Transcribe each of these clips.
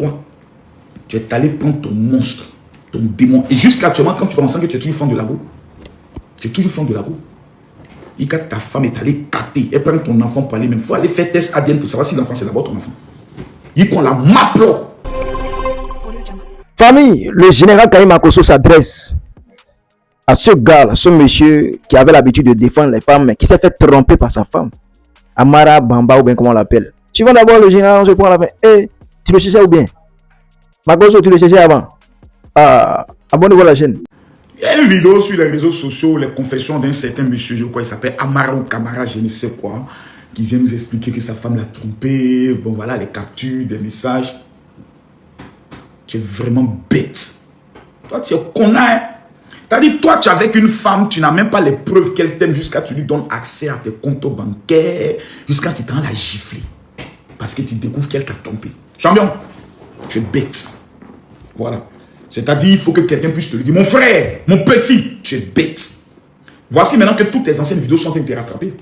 toi, tu es allé prendre ton monstre, ton démon. Et jusqu'à actuellement, quand tu vas ensemble, tu es toujours fan de la go. Tu es toujours fan de la go. Et quand ta femme est allée capter, elle prend ton enfant pour aller même. Il faut aller faire test ADN pour savoir si l'enfant c'est d'abord ton enfant. Il qu'on la maple. Famille, le général Karim Akoso s'adresse à ce gars, ce monsieur qui avait l'habitude de défendre les femmes, mais qui s'est fait tromper par sa femme. Amara Bamba, ou bien comment on l'appelle. Tu vas d'abord le général, on se prend à la fin. Hey, tu le cherchais ou bien? Makoso, tu le cherchais avant. Abonnez-vous à la chaîne. Il y a une vidéo sur les réseaux sociaux, les confessions d'un certain monsieur, je crois, il s'appelle Amara ou Kamara, je ne sais quoi, qui vient nous expliquer que sa femme l'a trompé. Bon, voilà, les captures, des messages. Tu es vraiment bête. Toi, tu es connard. T'as dit, toi, tu es avec une femme, tu n'as même pas les preuves qu'elle t'aime jusqu'à tu lui donnes accès à tes comptes bancaires, jusqu'à tu t'en la gifler. Parce que tu découvres qu'elle t'a trompé. Champion, tu es bête. Voilà. C'est-à-dire, il faut que quelqu'un puisse te le dire. Mon frère, mon petit, tu es bête. Voici maintenant que toutes tes anciennes vidéos sont été rattrapées.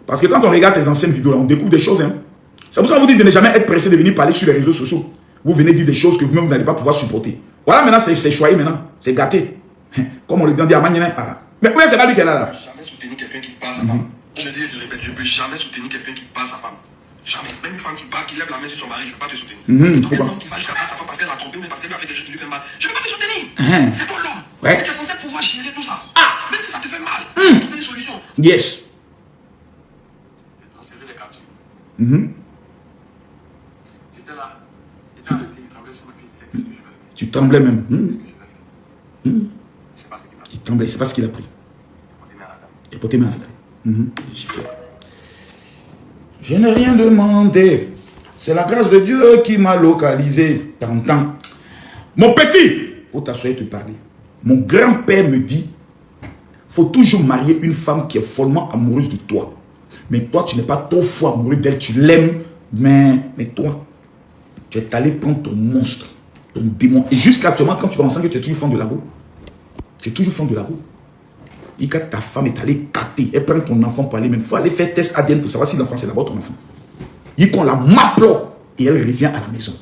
Parce que quand on regarde tes anciennes vidéos, là, on découvre des choses. Hein. C'est pour ça que vous dites de ne jamais être pressé de venir parler sur les réseaux sociaux. Vous venez dire des choses que vous-même vous n'allez pas pouvoir supporter. Voilà, maintenant, c'est choyé maintenant. C'est gâté. Comme on le dit à Magnana. Mais oui, c'est pas lui qui est là. Je ne peux jamais soutenir quelqu'un qui bat sa femme. Je le dis et je le répète, je ne peux jamais soutenir quelqu'un qui bat sa femme. Jamais. Même une femme qui bat, qui lève la main sur son mari, je ne peux pas te soutenir. Donc un homme qui va jusqu'à battre sa femme parce qu'elle a trompé, mais parce qu'elle lui a fait des choses qui lui fait mal, je ne peux pas te soutenir. C'est toi l'homme. Ouais. Tu es censé pouvoir gérer tout ça. Même si ça te fait mal, trouver une solution. Yes. Transférer les captures. J'étais là, il était arrêté, il tremblait sur mes pieds, il disait qu'est-ce que je vais faire. Tu tremblais même. Qu'est-ce que je vais faire. Je ne sais pas ce qu'il m'a fait. Il tremblait, c'est pas ce qu'il a pris. Il portait mal à la dame. J'ai fait. Je n'ai rien demandé. C'est la grâce de Dieu qui m'a localisé. T'entends? Mon petit, faut t'asseoir et te parler. Mon grand-père me dit, faut toujours marier une femme qui est follement amoureuse de toi. Mais toi, tu n'es pas trop fou amoureux d'elle, tu l'aimes. Mais toi, tu es allé prendre ton monstre, ton démon. Et jusqu'à actuellement, quand tu vas ensemble, tu es toujours fan de la go. Tu es toujours fan de la go. Et quand ta femme est allée capter, elle prend ton enfant pour aller même. Il faut aller faire test ADN pour savoir si l'enfant c'est d'abord ton enfant. Et qu'on la maple et elle revient à la maison.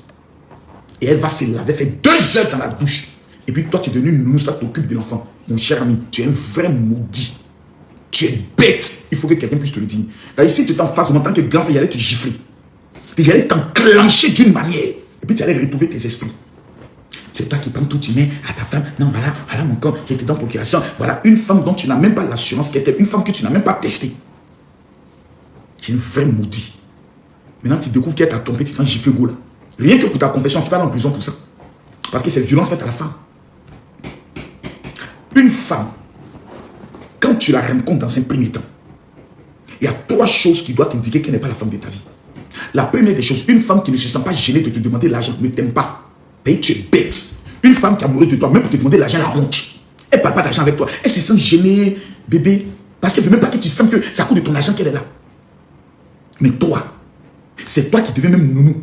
Et elle va se laver, faire 2 heures dans la douche. Et puis toi, tu es devenu une nounou, tu t'occupes de l'enfant. Mon cher ami, tu es un vrai maudit. Tu es bête. Il faut que quelqu'un puisse te le dire. Si tu es en face, en tant que grand frère, il allait te gifler. Il allait t'enclencher d'une manière. Et puis tu allais retrouver tes esprits. C'est toi qui prends tout, tu mets à ta femme. Non, voilà mon corps qui était dans procuration. Voilà une femme dont tu n'as même pas l'assurance qu'elle t'aime. Une femme que tu n'as même pas testée. Tu es un vrai maudit. Maintenant, tu découvres qu'elle t'a trompé, tu t'en gifles go là. Rien que pour ta confession, tu vas en prison pour ça. Parce que c'est violence faite à la femme. Une femme, quand tu la rencontres dans un premier temps, il y a 3 choses qui doivent t'indiquer qu'elle n'est pas la femme de ta vie. La première des choses, une femme qui ne se sent pas gênée de te demander l'argent, ne t'aime pas. Et tu es bête. Une femme qui est amoureuse de toi, même pour te demander l'argent, la honte. Elle ne parle pas d'argent avec toi. Elle se sent gênée, bébé. Parce qu'elle ne veut même pas que tu sens que ça coûte de ton argent qu'elle est là. Mais toi, c'est toi qui deviens même nounou.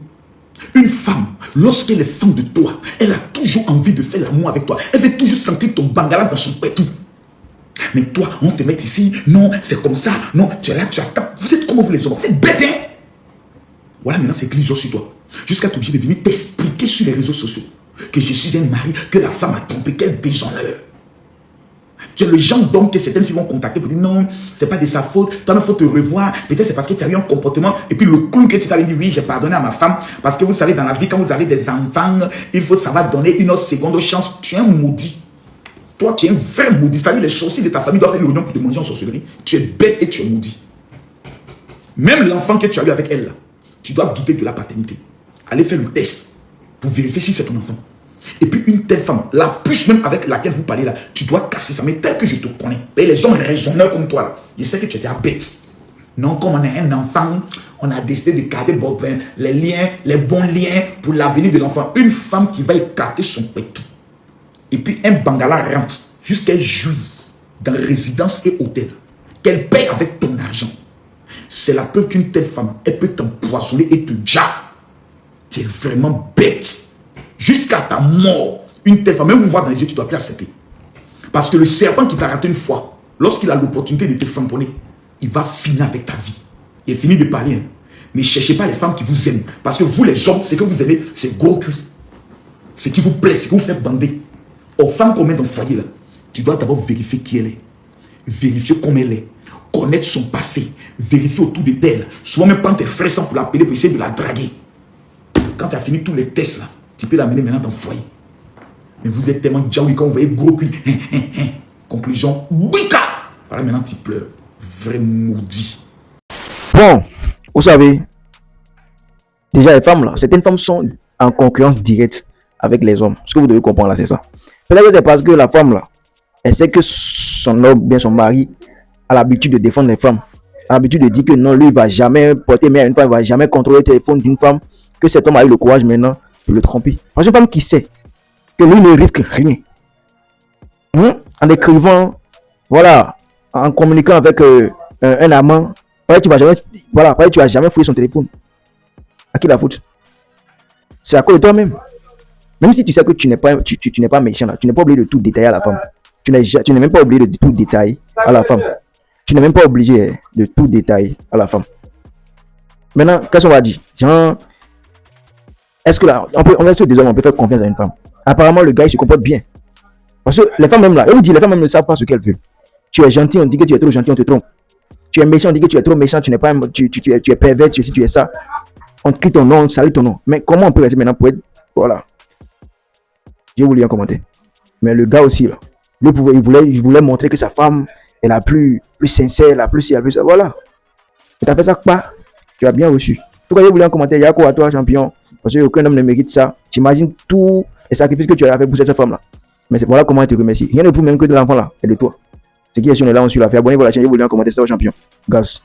Une femme, lorsqu'elle est fan de toi, elle a toujours envie de faire l'amour avec toi. Elle veut toujours sentir ton bangala dans son petit. Mais toi, on te met ici. Non, c'est comme ça. Non, tu es là, tu attends. Vous êtes comme vous les hommes. C'est bête, hein? Voilà, maintenant, c'est glissant sur toi. Jusqu'à t'obliger de venir t'expliquer sur les réseaux sociaux que je suis un mari, que la femme a trompé, quel déshonneur. Tu es le genre d'homme que certaines filles vont contacter pour dire non, c'est pas de sa faute, toi, il faut te revoir. Peut-être c'est parce que tu as eu un comportement. Et puis le clou que tu t'avais dit, oui, j'ai pardonné à ma femme. Parce que vous savez, dans la vie, quand vous avez des enfants, il faut savoir donner une autre seconde chance. Tu es un maudit. Toi, tu es un vrai maudit. C'est-à-dire les sorciers de ta famille doivent faire une réunion pour te manger en sorcellerie. Tu es bête et tu es maudit. Même l'enfant que tu as eu avec elle, là, tu dois douter de la paternité. Allez faire le test pour vérifier si c'est ton enfant. Et puis une telle femme, la puce même avec laquelle vous parlez là, tu dois casser ça. Mais tel que je te connais, et les hommes raisonneurs comme toi là, je sais que tu étais bête. Non, comme on est un enfant, on a décidé de garder les liens, les bons liens pour l'avenir de l'enfant. Une femme qui va écarter son pétou. Et puis un bangala rentre jusqu'à jouir dans résidence et hôtel. Qu'elle paye avec ton argent. C'est la preuve qu'une telle femme, elle peut t'empoisonner et te dire, tu es vraiment bête. Jusqu'à ta mort, une telle femme, même vous voir dans les yeux, tu dois plus accepter. Parce que le serpent qui t'a raté une fois, lorsqu'il a l'opportunité de te famponner, il va finir avec ta vie. Il finit de parler. Hein. Ne cherchez pas les femmes qui vous aiment. Parce que vous, les hommes, ce que vous aimez, c'est gros cuit. ce qui vous plaît, ce qui vous fait bander. Aux femmes qu'on met dans le foyer là, tu dois d'abord vérifier qui elle est, vérifier comment elle est, connaître son passé, vérifier autour de elle. Souvent même prendre tes frères sans pour l'appeler pour essayer de la draguer. Quand tu as fini tous les tests là, tu peux l'amener maintenant dans le foyer. Mais vous êtes tellement jaoui quand vous voyez gros cul. Conclusion, bika. Voilà, maintenant tu pleures. Vrai maudit. Bon, vous savez, déjà les femmes là, certaines femmes sont en concurrence directe avec les hommes. Ce que vous devez comprendre là, c'est ça. Peut-être que c'est parce que la femme là, elle sait que son homme, bien son mari, a l'habitude de défendre les femmes. A l'habitude de dire que non, lui, il va jamais porter main à une femme, il va jamais contrôler le téléphone d'une femme. Que cet homme a eu le courage maintenant de le tromper. Parce qu'une femme qui sait que lui ne risque rien. En écrivant, voilà, en communiquant avec un amant, tu vas jamais fouiller son téléphone. À qui la faute? C'est à cause de toi-même. Même si tu sais que tu n'es pas méchant, là, tu n'es pas obligé de tout détailler à la femme. Tu n'es même pas obligé de tout détailler à la femme. Tu n'es même pas obligé de tout détailler à la femme. Maintenant, qu'est-ce qu'on va dire? Genre, est-ce que là, on peut faire confiance à une femme? Apparemment, le gars, il se comporte bien. Parce que les femmes même là, les femmes même ne savent pas ce qu'elles veulent. Tu es gentil, on dit que tu es trop gentil, on te trompe. Tu es méchant, on dit que tu es trop méchant, tu es pervers, si tu es ça. On te crie ton nom, on salue ton nom. Mais comment on peut rester maintenant pour être... Voilà. J'ai voulu en commenter. Mais le gars aussi, là, il voulait montrer que sa femme est la plus sincère, la plus ça. Voilà. Et t'as fait ça pas. Tu as bien reçu. Tout cas, j'ai voulu en commenter. Il y a quoi à toi, champion? Parce qu'aucun homme ne mérite ça. T'imagines tous les sacrifices que tu as fait pour cette femme-là. Mais voilà comment elle te remercie. Rien ne prouve même que de l'enfant là et de toi. Ce qui est sur là, on suit l'affaire. Abonnez-vous à la chaîne. J'ai voulu en commenter ça, champion. Gaz.